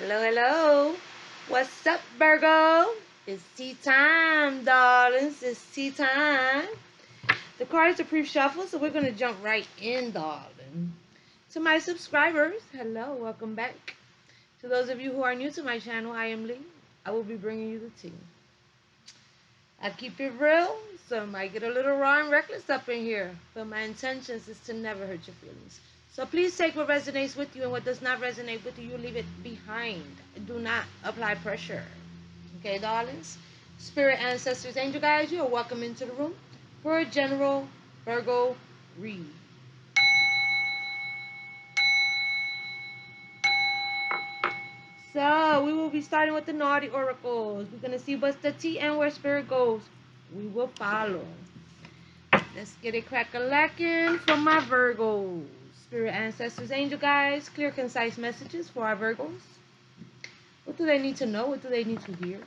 Hello, hello. What's up, Virgo? It's tea time, darlings. It's tea time. The cards are pre-shuffled, so we're going to jump right in, darling. To my subscribers, hello, welcome back. To those of you who are new to my channel, I am Lee. I will be bringing you the tea. I keep it real, so I might get a little raw and reckless up in here, but my intentions is to never hurt your feelings. So please take what resonates with you, and what does not resonate with you, leave it behind. Do not apply pressure. Okay, darlings? Spirit, ancestors, angel guides, you are welcome into the room for a general Virgo read. So we will be starting with the naughty oracles. We're going to see what's the tea and where spirit goes. We will follow. Let's get it crack-a-lackin' for my Virgos. Spirit, ancestors, angel guides, clear, concise messages for our Virgos. What do they need to know? What do they need to hear?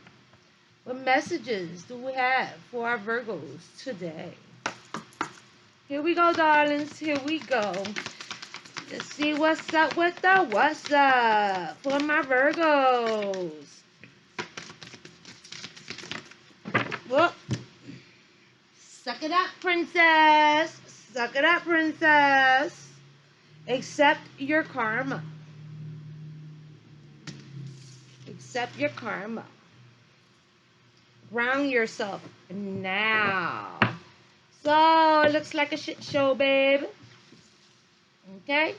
What messages do we have for our Virgos today? Here we go, darlings. Here we go. Let's see what's up with the what's up for my Virgos. Whoop. Suck it up, princess. Suck it up, princess. Accept your karma. Accept your karma. Ground yourself now. So, it looks like a shit show, babe. Okay?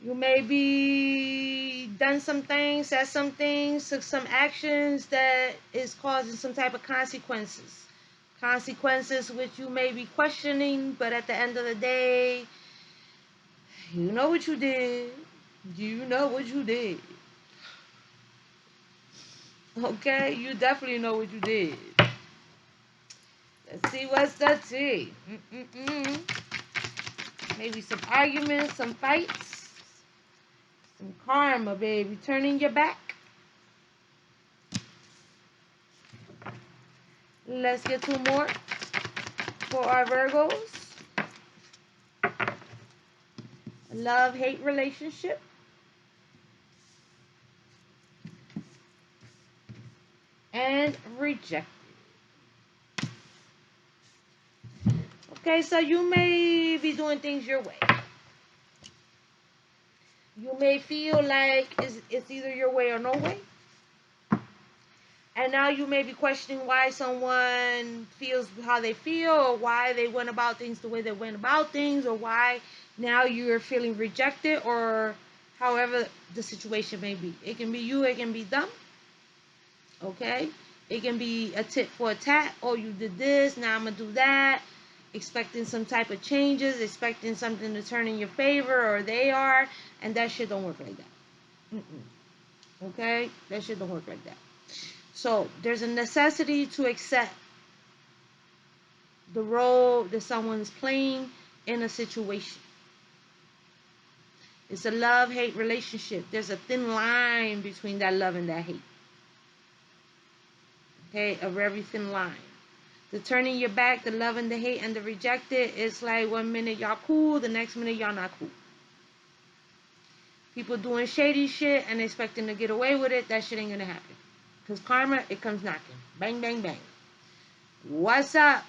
You may be done some things, said some things, took some actions that is causing some type of consequences. Consequences which you may be questioning, but at the end of the day, you know what you did. You know what you did. Okay? You definitely know what you did. Let's see what's the tea. Maybe some arguments, some fights. Some karma, baby. Turning your back. Let's get two more for our Virgos. A love-hate relationship. And rejected. Okay, so you may be doing things your way. You may feel like it's either your way or no way. And now you may be questioning why someone feels how they feel, or why they went about things the way they went about things, or why now you're feeling rejected, or however the situation may be. It can be you, it can be them. Okay? It can be a tit for a tat. Oh, you did this, now I'm going to do that. Expecting some type of changes, expecting something to turn in your favor, or they are, and that shit don't work like that. Okay? That shit don't work like that. So, there's a necessity to accept the role that someone's playing in a situation. It's a love-hate relationship. There's a thin line between that love and that hate. Okay? A very thin line. The turning your back, the love and the hate and the rejected, it's like 1 minute y'all cool, the next minute y'all not cool. People doing shady shit and expecting to get away with it, that shit ain't gonna happen. Because karma, it comes knocking. Bang, bang, bang. What's up?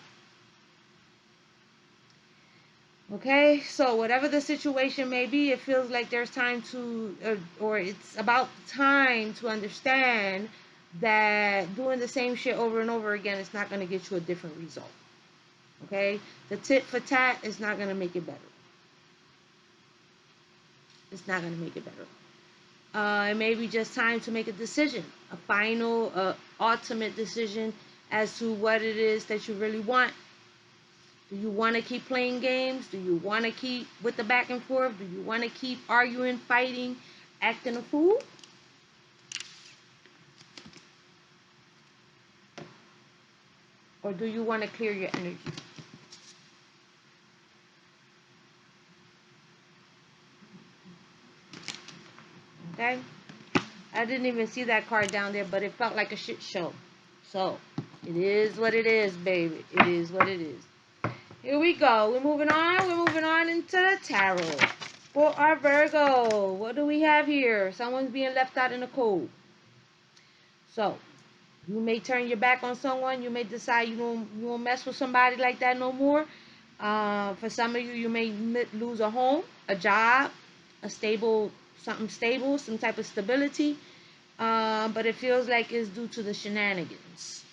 Okay, so whatever the situation may be, it feels like there's time to, or it's about time to understand that doing the same shit over and over again is not going to get you a different result. Okay? The tit for tat is not going to make it better. It's not going to make it better. It may be just time to make a decision, a final, ultimate decision as to what it is that you really want. Do you want to keep playing games? Do you want to keep with the back and forth? Do you want to keep arguing, fighting, acting a fool? Or do you want to clear your energy? Okay? I didn't even see that card down there, but it felt like a shit show. So, it is what it is, baby. It is what it is. Here we go. We're moving on. We're moving on into the tarot. For our Virgo, what do we have here? Someone's being left out in the cold. So, you may turn your back on someone. You may decide you won't mess with somebody like that no more. For some of you, you may lose a home, a job, something stable, some type of stability. But it feels like it's due to the shenanigans.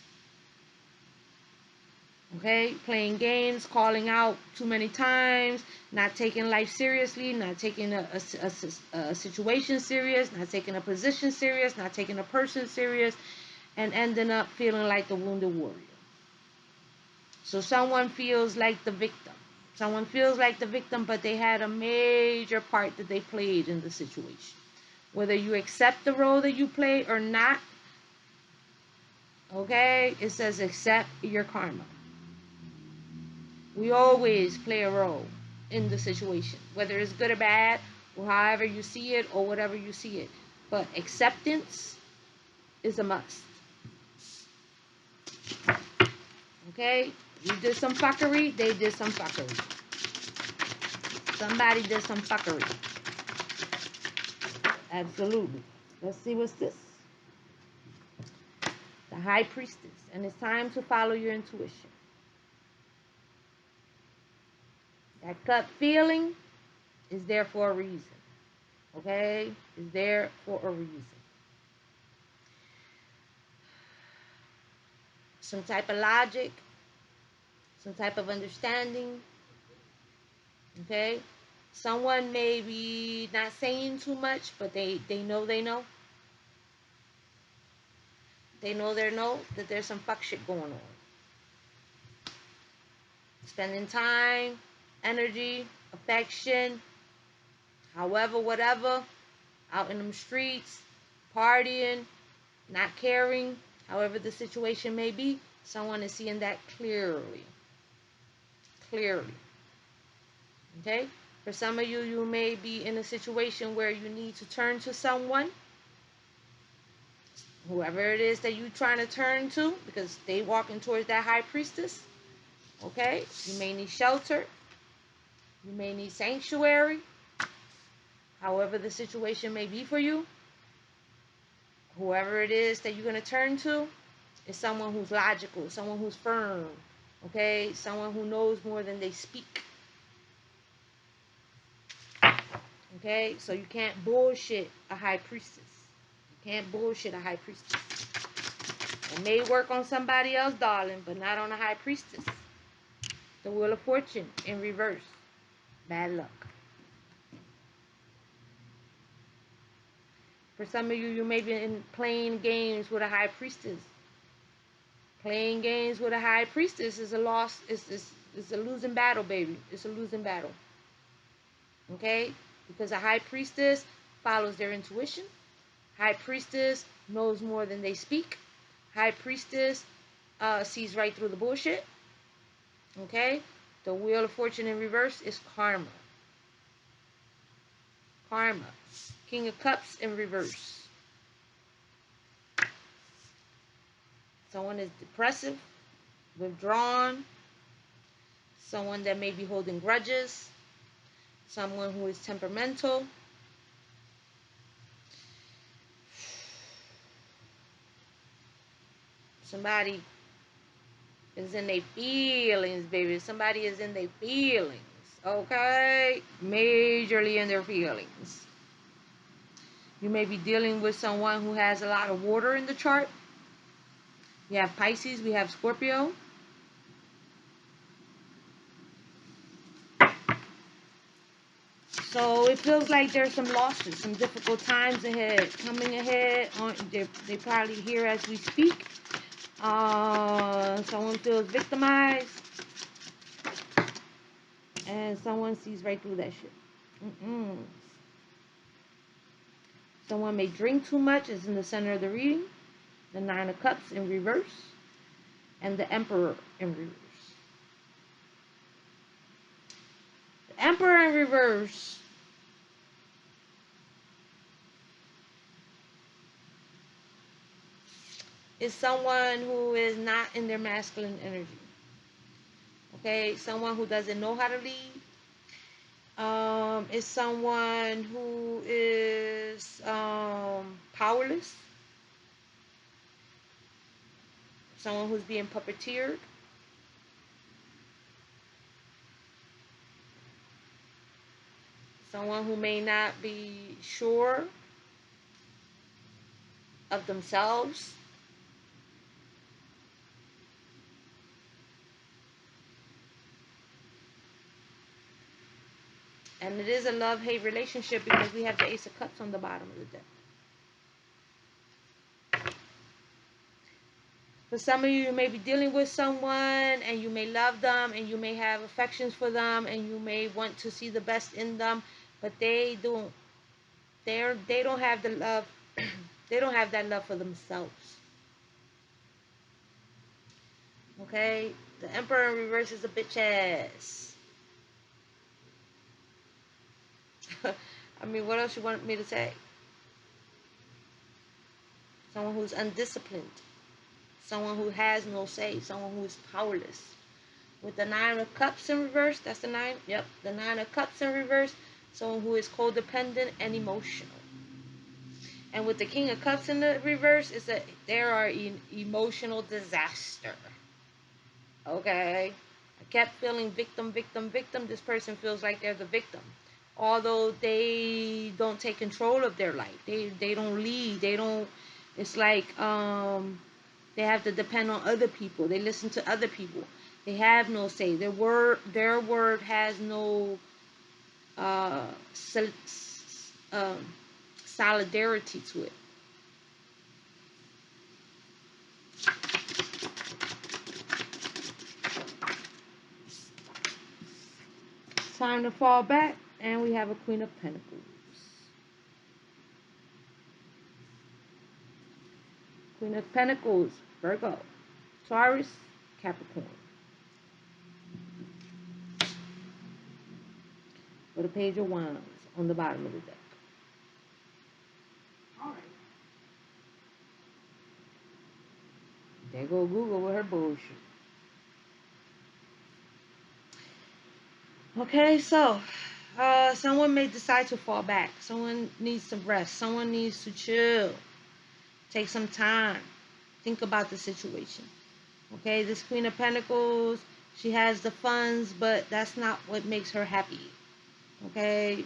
Okay, playing games, calling out too many times, not taking life seriously, not taking a situation serious, not taking a position serious, not taking a person serious, and ending up feeling like the wounded warrior. So someone feels like the victim. Someone feels like the victim, but they had a major part that they played in the situation. Whether you accept the role that you play or not, okay, it says accept your karma. We always play a role in the situation, whether it's good or bad, or however you see it, or whatever you see it. But acceptance is a must. Okay? You did some fuckery, they did some fuckery. Somebody did some fuckery. Absolutely. Let's see what's this. The High Priestess. And it's time to follow your intuition. That gut feeling is there for a reason. Okay? Is there for a reason. Some type of logic, some type of understanding. Okay? Someone may be not saying too much, but they know they know. They know that there's some fuck shit going on. Spending time, energy, affection, however, whatever, out in them streets, partying, not caring, however the situation may be, someone is seeing that clearly. Clearly. Okay? For some of you, you may be in a situation where you need to turn to someone, whoever it is that you're trying to turn to, because they walking towards that High Priestess. Okay? You may need shelter. You may need sanctuary. However the situation may be for you, whoever it is that you're going to turn to is someone who's logical, someone who's firm, okay? Someone who knows more than they speak. Okay? So you can't bullshit a High Priestess. You can't bullshit a High Priestess. It may work on somebody else, darling, but not on a High Priestess. The Wheel of Fortune in reverse. Bad luck. For some of you, you may be playing games with a High Priestess. Playing games with a High Priestess is a loss. It's a losing battle, baby. It's a losing battle. Okay? Because a High Priestess follows their intuition. High Priestess knows more than they speak. High Priestess sees right through the bullshit. Okay? The Wheel of Fortune in reverse is karma. Karma. King of Cups in reverse. Someone is depressive, withdrawn. Someone that may be holding grudges. Someone who is temperamental. Somebody is in their feelings, baby. Somebody is in their feelings. Okay? Majorly in their feelings. You may be dealing with someone who has a lot of water in the chart. We have Pisces. We have Scorpio. So it feels like there's some losses, some difficult times ahead, coming ahead. They probably here as we speak. Someone feels victimized. And someone sees right through that shit. Someone may drink too much, is in the center of the reading. The Nine of Cups in reverse. And the Emperor in reverse. The Emperor in reverse is someone who is not in their masculine energy. Okay? Someone who doesn't know how to lead. Is someone who is powerless, someone who's being puppeteered, someone who may not be sure of themselves, and it is a love-hate relationship because we have the Ace of Cups on the bottom of the deck. For some of you, you may be dealing with someone and you may love them and you may have affections for them and you may want to see the best in them, but they don't have the love they don't have that love for themselves. Okay? The Emperor in reverse is a bitch ass. I mean, what else you want me to say? Someone who's undisciplined. Someone who has no say. Someone who is powerless. With the Nine of Cups in reverse, that's the 9. Yep, the 9 of Cups in reverse. Someone who is codependent and emotional. And with the King of Cups in the reverse, there are emotional disaster. Okay? I kept feeling victim, victim, victim. This person feels like they're the victim. Although they don't take control of their life. They don't lead. It's like they have to depend on other people. They listen to other people. They have no say. Their word has no solidarity to it. It's time to fall back, and we have a Queen of Pentacles. Queen of Pentacles, Virgo, Taurus, Capricorn. With a Page of Wands on the bottom of the deck. All right. There go Google with her bullshit. Okay, so someone may decide to fall back. Someone needs to rest. Someone needs to chill. Take some time. Think about the situation. Okay, this Queen of Pentacles, she has the funds, but that's not what makes her happy. Okay,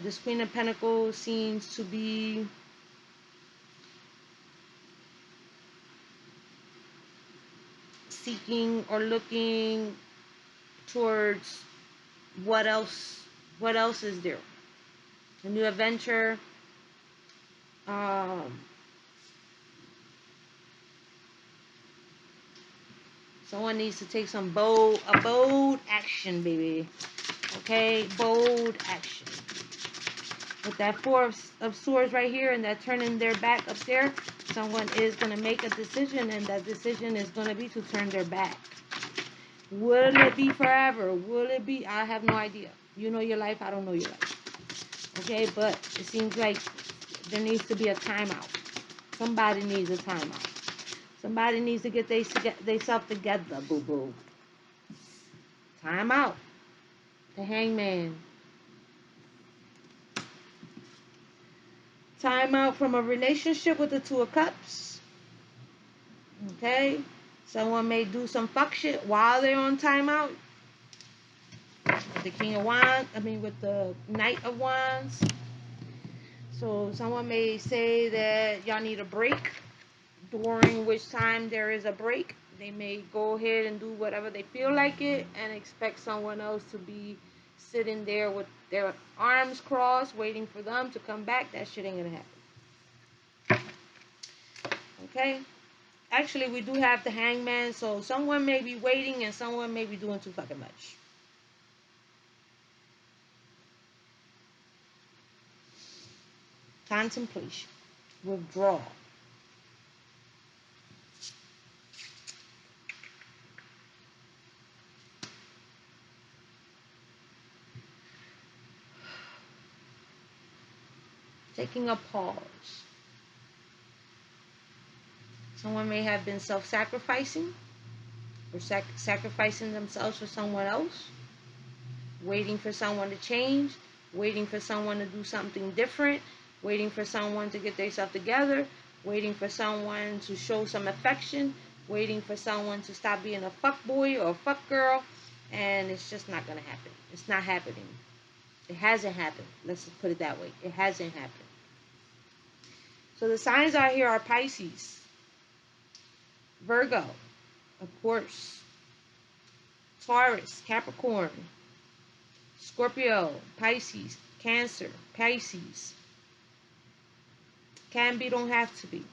this Queen of Pentacles seems to be seeking or looking towards what else is there? A new adventure. Someone needs to take some bold action, baby. Okay, bold action. With that Four of Swords right here and that turning their back up there, someone is going to make a decision, and that decision is going to be to turn their back. Will it be forever? Will it be? I have no idea. You know your life. I don't know your life. Okay, but it seems like there needs to be a timeout. Somebody needs a timeout. Somebody needs to get themselves together, boo-boo. Time out. The Hangman. Time out from a relationship with the Two of Cups. Okay? Someone may do some fuck shit while they're on timeout. With the King of Wands, with the Knight of Wands. So someone may say that y'all need a break, during which time there is a break. They may go ahead and do whatever they feel like it and expect someone else to be sitting there with their arms crossed waiting for them to come back. That shit ain't gonna happen. Okay? Actually, we do have the Hangman, so someone may be waiting and someone may be doing too fucking much. Contemplation. Withdrawal. Taking a pause. Someone may have been self-sacrificing or sacrificing themselves for someone else. waiting for someone to change, waiting for someone to do something different, waiting for someone to get themselves together, waiting for someone to show some affection, waiting for someone to stop being a fuck boy or a fuck girl, and it's just not gonna happen. It's not happening. It hasn't happened. Let's just put it that way. It hasn't happened. So the signs out here are Pisces, Virgo, of course, Taurus, Capricorn, Scorpio, Pisces, Cancer, Pisces. Can be, don't have to be.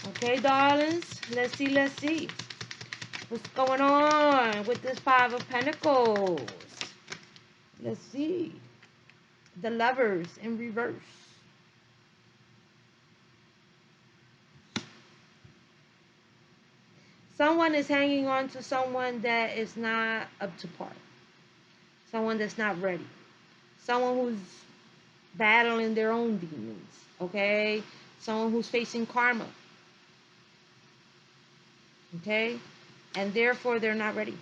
Okay, darlings, let's see. What's going on with this Five of Pentacles? Let's see. The Lovers in reverse. Someone is hanging on to someone that is not up to par. Someone that's not ready. Someone who's battling their own demons. Okay? Someone who's facing karma. Okay? And therefore they're not ready.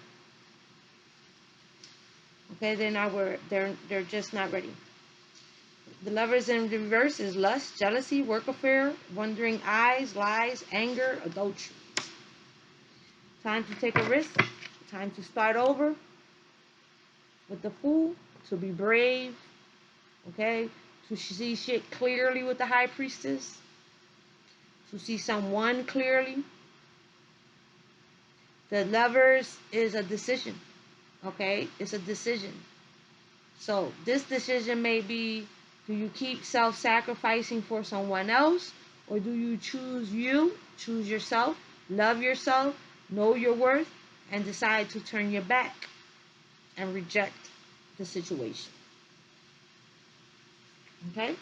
Okay, they're just not ready. The Lovers in reverse is lust, jealousy, work affair, wandering eyes, lies, anger, adultery. Time to take a risk. Time to start over. With the Fool, to be brave. Okay, to see shit clearly with the High Priestess. To see someone clearly. The Lovers is a decision. Okay, it's a decision. So this decision may be, do you keep self-sacrificing for someone else, or do you choose yourself, love yourself, know your worth, and decide to turn your back and reject the situation? Okay,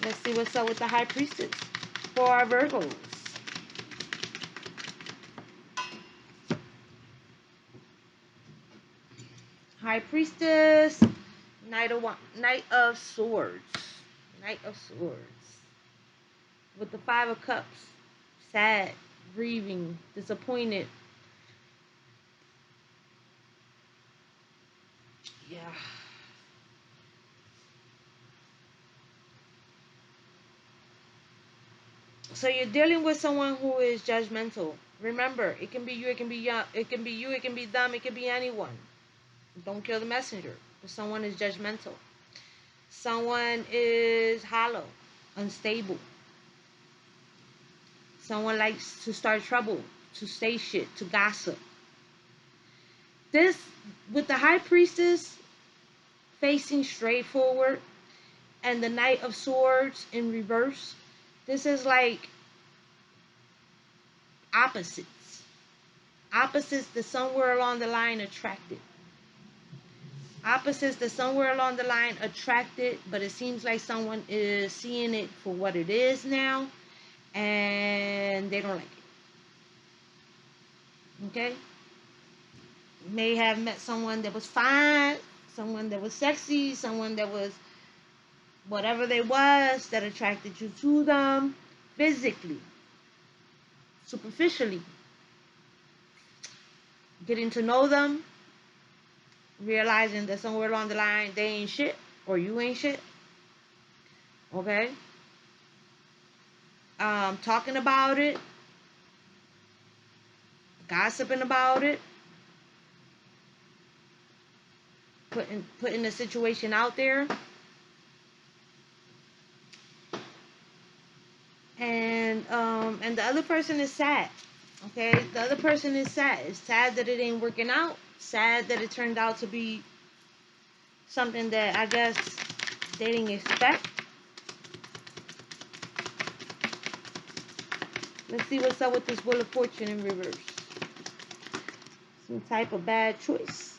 let's see what's up with the High Priestess for our Virgos. High Priestess, Knight of Swords. Knight of Swords. With the Five of Cups. Sad, grieving, disappointed. Yeah. So you're dealing with someone who is judgmental. Remember, it can be you, it can be young, it can be you, it can be them, it can be anyone. Don't kill the messenger. But someone is judgmental. Someone is hollow, unstable. Someone likes to start trouble, to say shit, to gossip. This, with the High Priestess facing straight forward and the Knight of Swords in reverse, this is like opposites. Opposites that somewhere along the line attracted. Opposites that somewhere along the line attracted, but it seems like someone is seeing it for what it is now, and they don't like it. Okay? May have met someone that was fine, someone that was sexy, someone that was whatever they was that attracted you to them physically, superficially. Getting to know them, realizing that somewhere along the line they ain't shit or you ain't shit. Okay? Talking about it, gossiping about it, putting the situation out there, and the other person is sad. Okay, the other person is sad. It's sad that it ain't working out. Sad that it turned out to be something that I guess they didn't expect. Let's see what's up with this Wheel of Fortune in reverse. Some type of bad choice.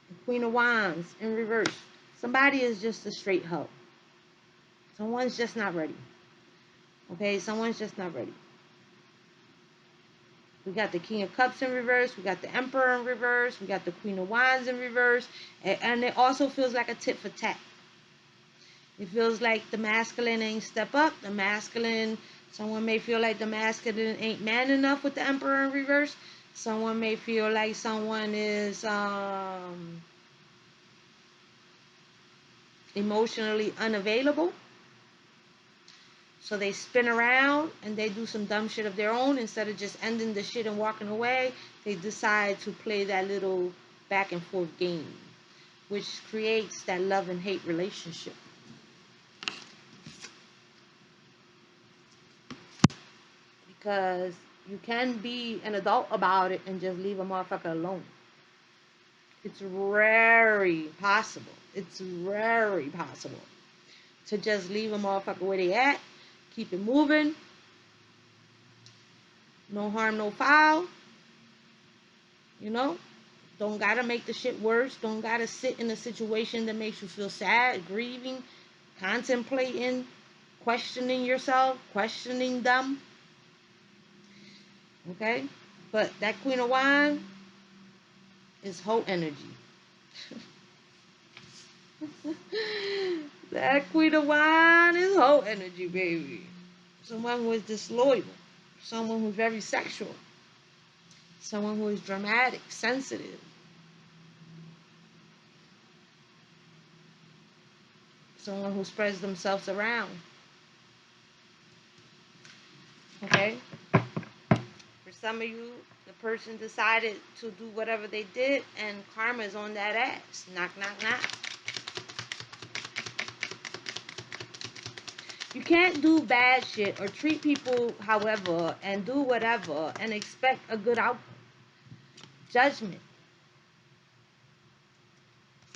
The Queen of Wands in reverse. Somebody is just a straight hoe. Someone's just not ready. Okay, someone's just not ready. We got the King of Cups in reverse. We got the Emperor in reverse. We got the Queen of Wands in reverse. And it also feels like a tit for tat. It feels like the masculine ain't step up. Someone may feel like the masculine ain't man enough with the Emperor in reverse. Someone may feel like someone is emotionally unavailable. So they spin around and they do some dumb shit of their own. Instead of just ending the shit and walking away, they decide to play that little back and forth game, which creates that love and hate relationship. Because you can be an adult about it and just leave a motherfucker alone. It's very possible. It's very possible to just leave a motherfucker where they at, keep it moving, no harm, no foul, you know? Don't gotta make the shit worse. Don't gotta sit in a situation that makes you feel sad, grieving, contemplating, questioning yourself, questioning them. Okay? But that Queen of Wands is whole energy. That Queen of Wands is whole energy, baby. Someone who is disloyal. Someone who's very sexual. Someone who is dramatic, sensitive. Someone who spreads themselves around. Okay? For some of you, the person decided to do whatever they did and karma is on that ass. Knock, knock, knock. You can't do bad shit or treat people however and do whatever and expect a good outcome. Judgment.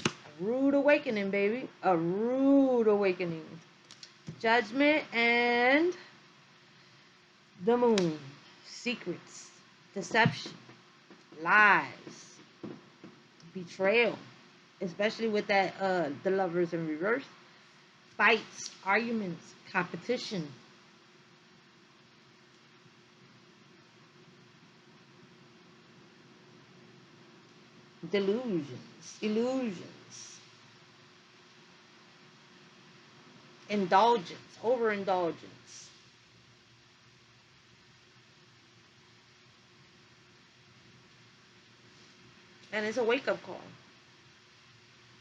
A rude awakening, baby. A rude awakening. Judgment and the moon. Secrets. Deception. Lies. Betrayal. Especially with that the lovers in reverse. Fights. Arguments. Competition. Delusions. Illusions. Indulgence. Overindulgence. And it's a wake-up call.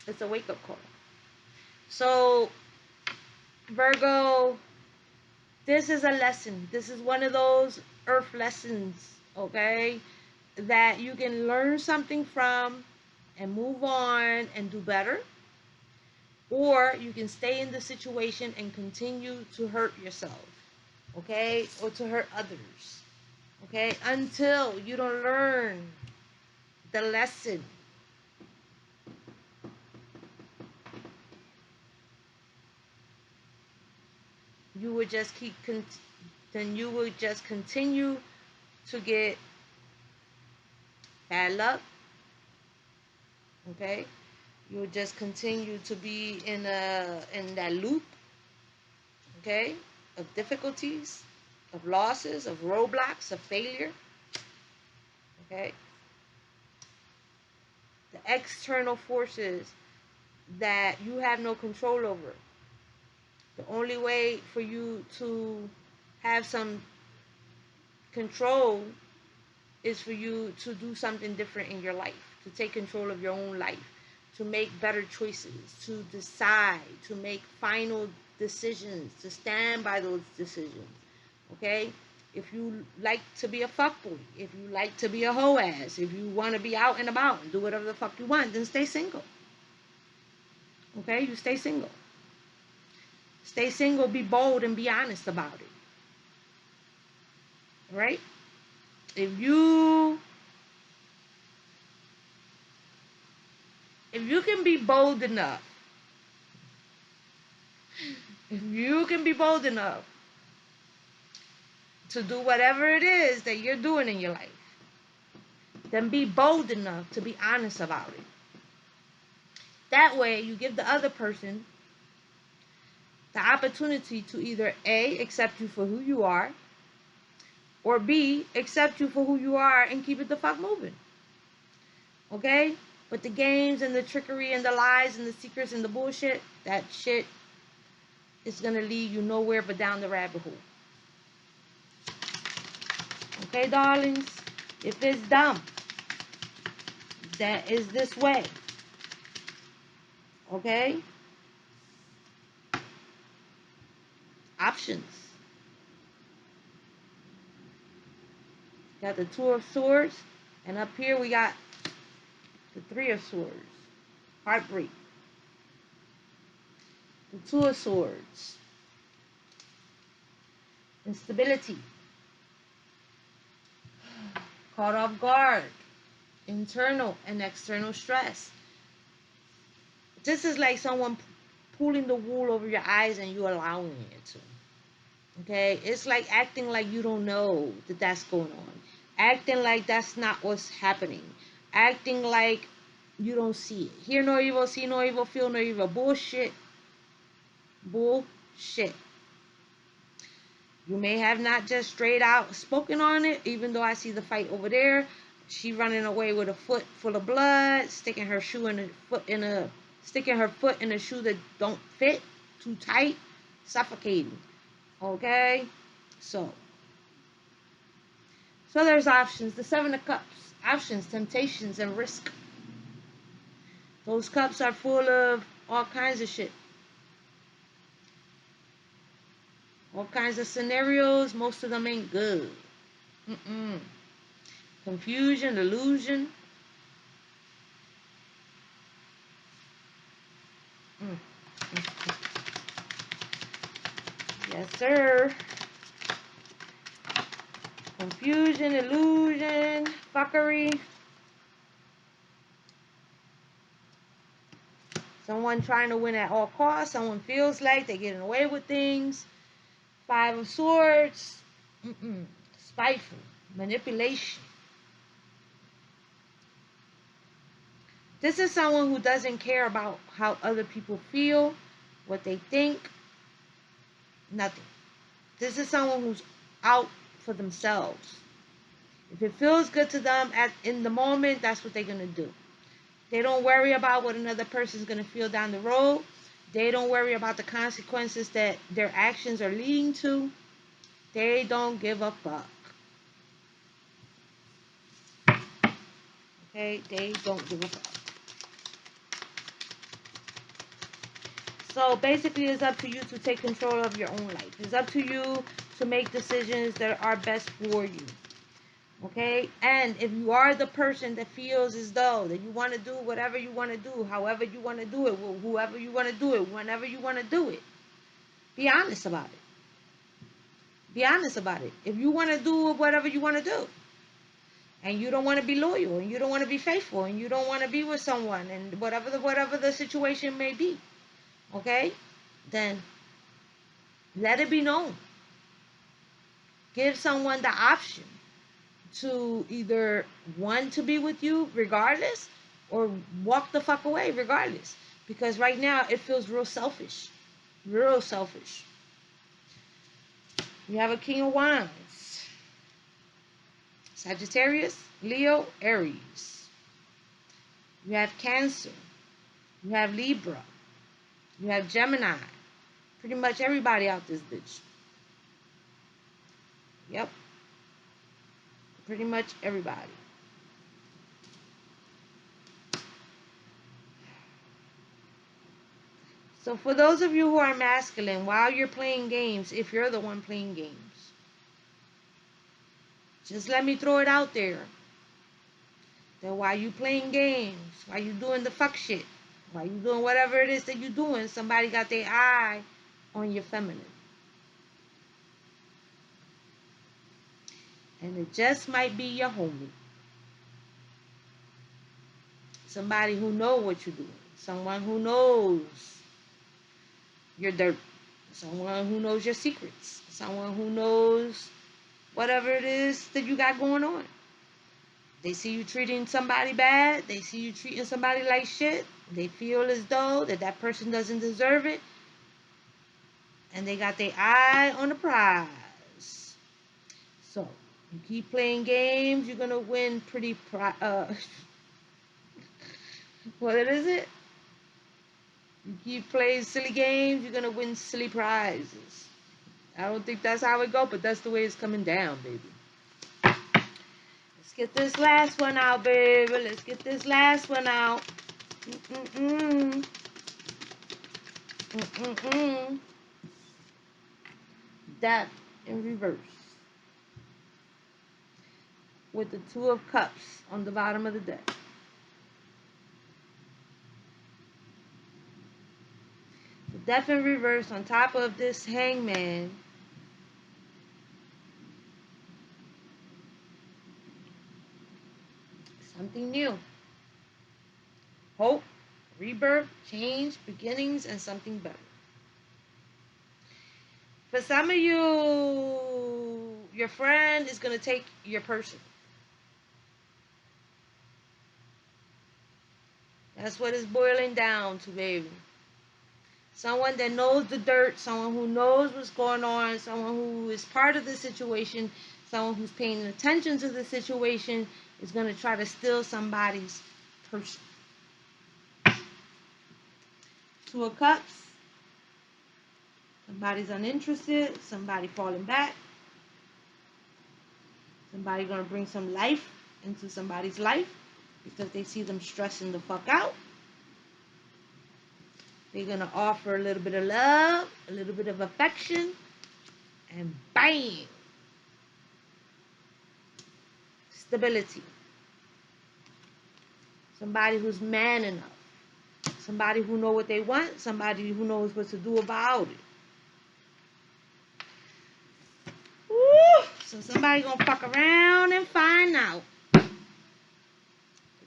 It's a wake-up call. So, Virgo, this is a lesson. This is one of those earth lessons, okay, that you can learn something from and move on and do better. Or you can stay in the situation and continue to hurt yourself, okay, or to hurt others, okay, until you don't learn the lesson. You would just then you would just continue to get bad luck. Okay, you would just continue to be in that loop. Okay, of difficulties, of losses, of roadblocks, of failure. Okay, the external forces that you have no control over. The only way for you to have some control is for you to do something different in your life, to take control of your own life, to make better choices, to decide, to make final decisions, to stand by those decisions. Okay? If you like to be a fuckboy, if you like to be a hoe ass, if you want to be out and about and do whatever the fuck you want, then stay single. Okay? You stay single. Stay single, be bold, and be honest about it. Right? If you can be bold enough, if you can be bold enough to do whatever it is that you're doing in your life, then be bold enough to be honest about it. That way, you give the other person the opportunity to either A, accept you for who you are, or B, accept you for who you are and keep it the fuck moving. Okay? But the games and the trickery and the lies and the secrets and the bullshit, that shit is going to lead you nowhere but down the rabbit hole. Okay, darlings? If it's dumb, that is this way. Okay? Options. Got the Two of Swords. And up here we got the Three of Swords. Heartbreak. The Two of Swords. Instability. Caught off guard. Internal and external stress. This is like someone pulling the wool over your eyes and you allowing it to. Okay? It's like acting like you don't know that that's going on. Acting like that's not what's happening. Acting like you don't see it. Hear no evil, see no evil, feel no evil. Bullshit. Bullshit. You may have not just straight out spoken on it, even though I see the fight over there. She running away with a foot full of blood, sticking her foot in a shoe that don't fit, too tight, suffocating. Okay? So there's options. The Seven of Cups. Options, temptations, and risk. Those cups are full of all kinds of shit. All kinds of scenarios. Most of them ain't good. Confusion, illusion. Yes, sir. Confusion, illusion, fuckery. Someone trying to win at all costs. Someone feels like they're getting away with things. Five of Swords. Spiteful. Manipulation. This is someone who doesn't care about how other people feel, what they think. Nothing. This is someone who's out for themselves. If it feels good to them in the moment, that's what they're going to do. They don't worry about what another person's going to feel down the road. They don't worry about the consequences that their actions are leading to. They don't give a fuck. Okay? They don't give a fuck. So basically, it's up to you to take control of your own life. It's up to you to make decisions that are best for you. Okay? And if you are the person that feels as though that you want to do whatever you want to do, however you want to do it, whoever you want to do it, whenever you want to do it, be honest about it. Be honest about it. If you want to do whatever you want to do, and you don't want to be loyal, and you don't want to be faithful, and you don't want to be with someone, and whatever the situation may be, okay, then let it be known. Give someone the option to either want to be with you regardless or walk the fuck away regardless. Because right now it feels real selfish. Real selfish. You have a King of Wands. Sagittarius, Leo, Aries. You have Cancer. You have Libra. You have Gemini. Pretty much everybody out this bitch. Yep. Pretty much everybody. So for those of you who are masculine, while you're playing games, if you're the one playing games, just let me throw it out there. That while you playing games, while you doing the fuck shit, while you doing whatever it is that you're doing, somebody got their eye on your feminine. And it just might be your homie. Somebody who knows what you're doing. Someone who knows your dirt. Someone who knows your secrets. Someone who knows whatever it is that you got going on. They see you treating somebody bad. They see you treating somebody like shit. They feel as though that person doesn't deserve it. And they got their eye on the prize. So, you keep playing games, you're going to win pretty what is it? You keep playing silly games, you're going to win silly prizes. I don't think that's how it goes, but that's the way it's coming down, baby. It's get this last one out, baby. Let's get this last one out. Mm-mm-mm. Mm-mm-mm. Death in reverse. With the Two of Cups on the bottom of the deck. The Death in reverse on top of this Hangman. Something new. Hope, rebirth, change, beginnings, and something better. For some of you, your friend is going to take your person. That's what it's boiling down to, baby. Someone that knows the dirt, someone who knows what's going on, someone who is part of the situation, someone who's paying attention to the situation is going to try to steal somebody's person. Two of Cups. Somebody's uninterested. Somebody falling back. Somebody going to bring some life into somebody's life because they see them stressing the fuck out. They're going to offer a little bit of love, a little bit of affection, and bang! Stability. Somebody who's man enough. Somebody who knows what they want. Somebody who knows what to do about it. Woo! So somebody going to fuck around and find out.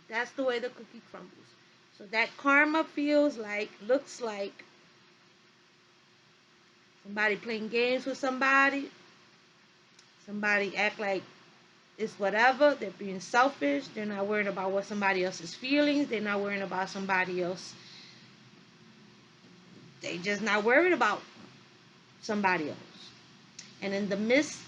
That's the way the cookie crumbles. So that karma feels like, looks like somebody playing games with somebody. Somebody act like it's whatever. They're being selfish. They're not worried about what somebody else's feelings. They're not worrying about somebody else. They just not worried about somebody else. And in the midst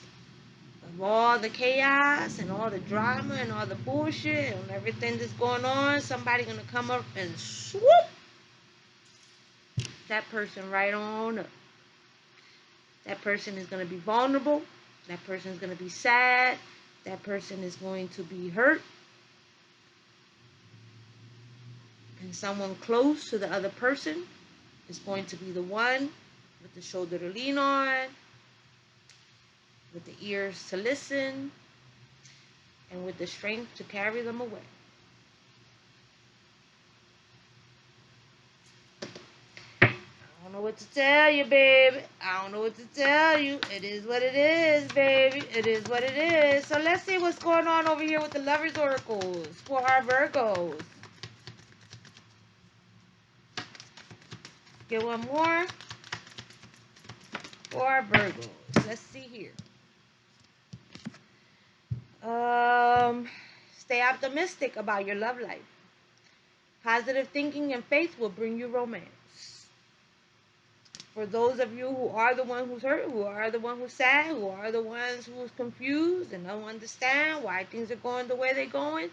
of all the chaos and all the drama and all the bullshit and everything that's going on, somebody gonna come up and swoop that person right on up. That person is going to be vulnerable. That person is going to be sad. That person is going to be hurt. And someone close to the other person is going to be the one with the shoulder to lean on, with the ears to listen, and with the strength to carry them away. I don't know what to tell you, baby. I don't know what to tell you. It is what it is, baby. It is what it is. So let's see what's going on over here with the Lovers Oracles for our Virgos. Get one more for our Virgos. Let's see here. Stay optimistic about your love life. Positive thinking and faith will bring you romance. For those of you who are the one who's hurt, who are the one who's sad, who are the ones who's confused and don't understand why things are going the way they're going,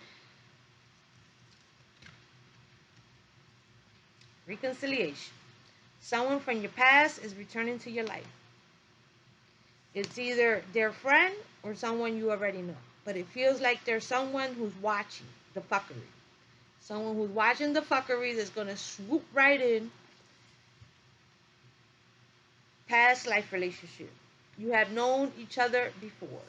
reconciliation. Someone from your past is returning to your life. It's either their friend or someone you already know. But it feels like there's someone who's watching the fuckery. Someone who's watching the fuckery that's going to swoop right in. Past life relationship. You have known each other before.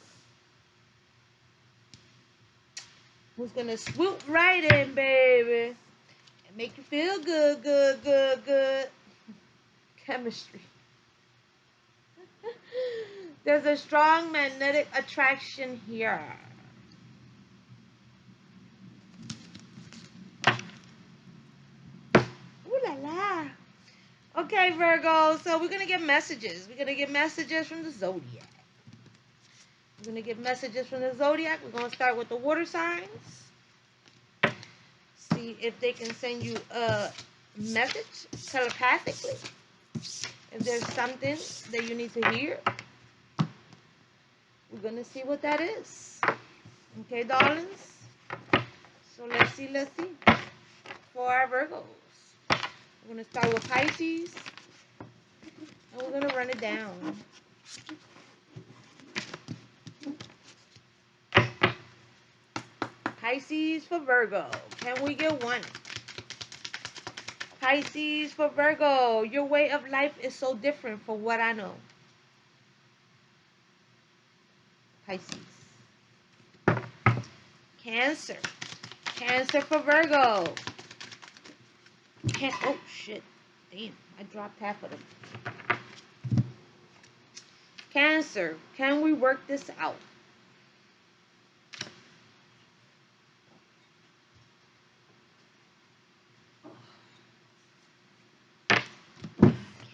Who's going to swoop right in, baby. And make you feel good, good, good, good. Chemistry. There's a strong magnetic attraction here. Ooh la la. Okay, Virgo, so we're going to get messages. We're going to get messages from the Zodiac. We're going to get messages from the Zodiac. We're going to start with the water signs. See if they can send you a message telepathically. If there's something that you need to hear. We're going to see what that is. Okay, darlings? So let's see. For our Virgos. We're going to start with Pisces. And we're going to run it down. Pisces for Virgo. Can we get one? Pisces for Virgo. Your way of life is so different from what I know. Pisces. Cancer. Cancer for Virgo. Oh, shit. Damn, I dropped half of them. Cancer. Can we work this out?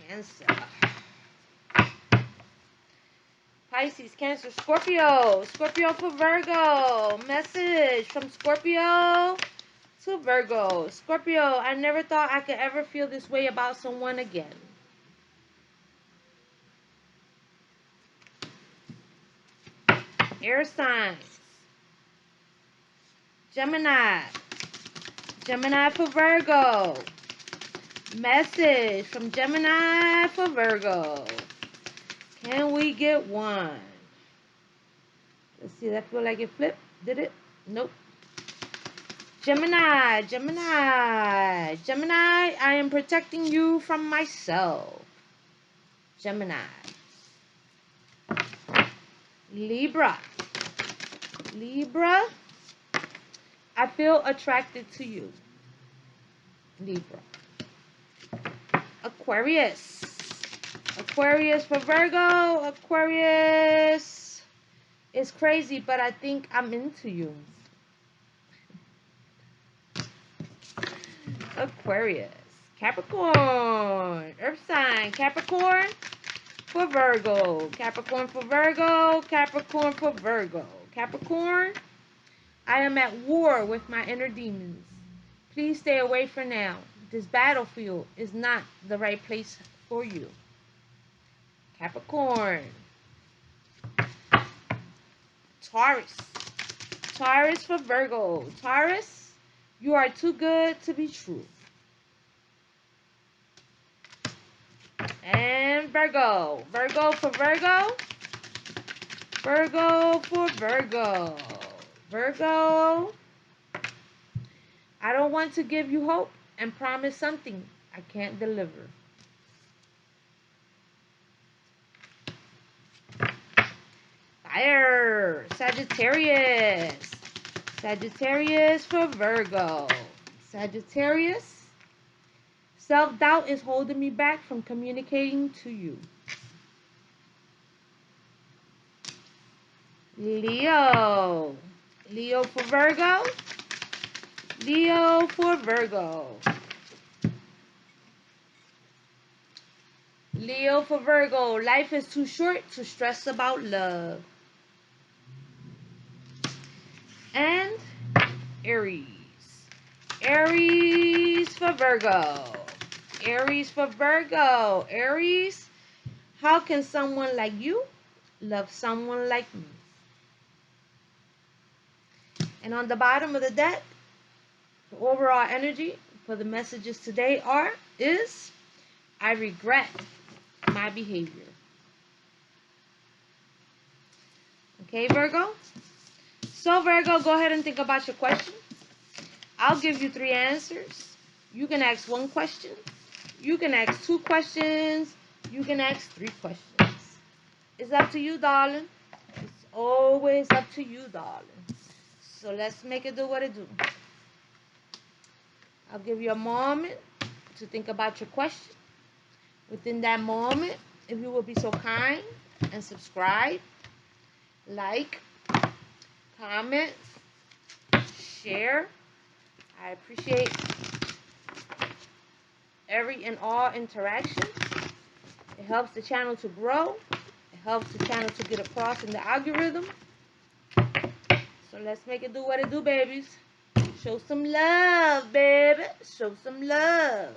Cancer. Pisces, Cancer, Scorpio. Scorpio for Virgo. Message from Scorpio to Virgo. Scorpio, I never thought I could ever feel this way about someone again. Air signs. Gemini. Gemini for Virgo. Message from Gemini for Virgo. Can we get one? Let's see, that feel like it flipped. Did it? Nope. Gemini, Gemini, Gemini, I am protecting you from myself. Gemini. Libra. Libra, I feel attracted to you. Libra. Aquarius. Aquarius for Virgo. Aquarius is crazy, but I think I'm into you. Aquarius. Capricorn. Earth sign. Capricorn for Virgo. Capricorn for Virgo. Capricorn for Virgo. Capricorn, I am at war with my inner demons. Please stay away for now. This battlefield is not the right place for you. Capricorn. Taurus. Taurus for Virgo. Taurus, you are too good to be true. And Virgo. Virgo for Virgo. Virgo for Virgo. Virgo, I don't want to give you hope and promise something I can't deliver. Fire. Sagittarius. Sagittarius for Virgo. Sagittarius, self-doubt is holding me back from communicating to you. Leo. Leo for Virgo. Leo for Virgo. Leo for Virgo. Life is too short to stress about love. And Aries. Aries for Virgo. Aries for Virgo. Aries, how can someone like you love someone like me? And on the bottom of the deck, the overall energy for the messages today is I regret my behavior. Okay, Virgo? So, Virgo, go ahead and think about your question. I'll give you 3 answers. You can ask 1 question. You can ask 2 questions. You can ask 3 questions. It's up to you, darling. It's always up to you, darling. So let's make it do what it do. I'll give you a moment to think about your question. Within that moment, if you will be so kind and subscribe, like, comment, share. I appreciate every and all interaction. It helps the channel to grow. It helps the channel to get across in the algorithm. So let's make it do what it do, babies. Show some love, baby. Show some love.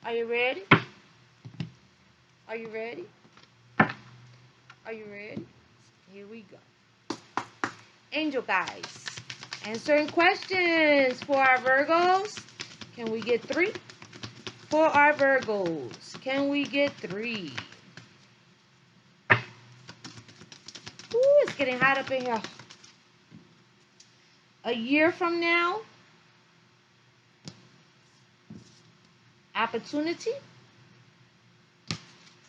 Are you ready? Are you ready? Are you ready? Here we go. Angel guys, answering questions for our Virgos. Can we get 3? For our Virgos, can we get 3? Ooh, it's getting hot up in here. A year from now, opportunity.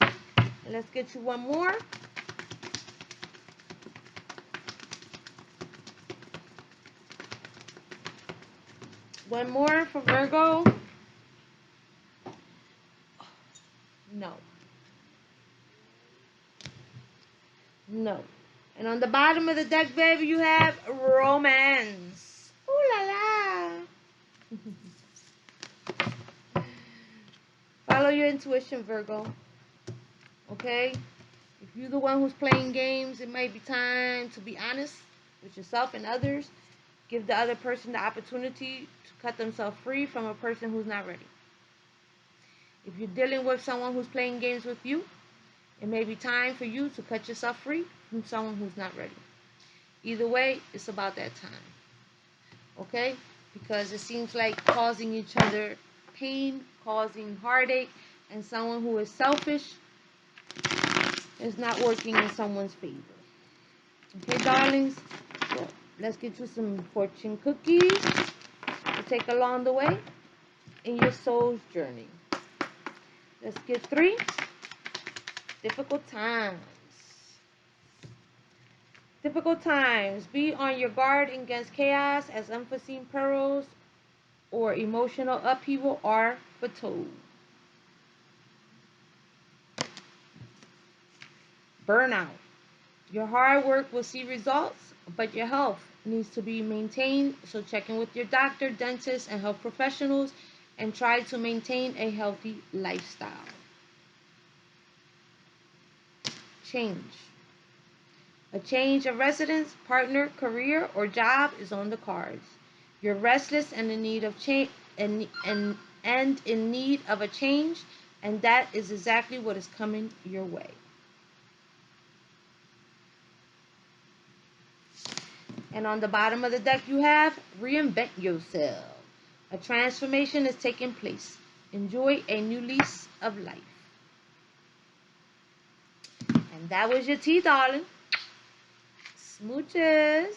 And let's get you one more. One more for Virgo. No. No. And on the bottom of the deck, baby, you have romance. Ooh la la. Follow your intuition, Virgo. Okay? If you're the one who's playing games, it might be time to be honest with yourself and others. Give the other person the opportunity to cut themselves free from a person who's not ready. If you're dealing with someone who's playing games with you, it may be time for you to cut yourself free from someone who's not ready. Either way, it's about that time. Okay? Because it seems like causing each other pain, causing heartache, and someone who is selfish is not working in someone's favor. Okay, darlings? So let's get you some fortune cookies to take along the way in your soul's journey. Let's get 3. Difficult times. Difficult times. Be on your guard against chaos as unforeseen perils or emotional upheaval are foretold. Burnout. Your hard work will see results, but your health needs to be maintained. So check in with your doctor, dentist, and health professionals and try to maintain a healthy lifestyle. Change. A change of residence, partner, career, or job is on the cards. You're restless and in need of change and in need of a change, and that is exactly what is coming your way. And on the bottom of the deck you have reinvent yourself. A transformation is taking place. Enjoy a new lease of life. And that was your tea, darling. Smooches.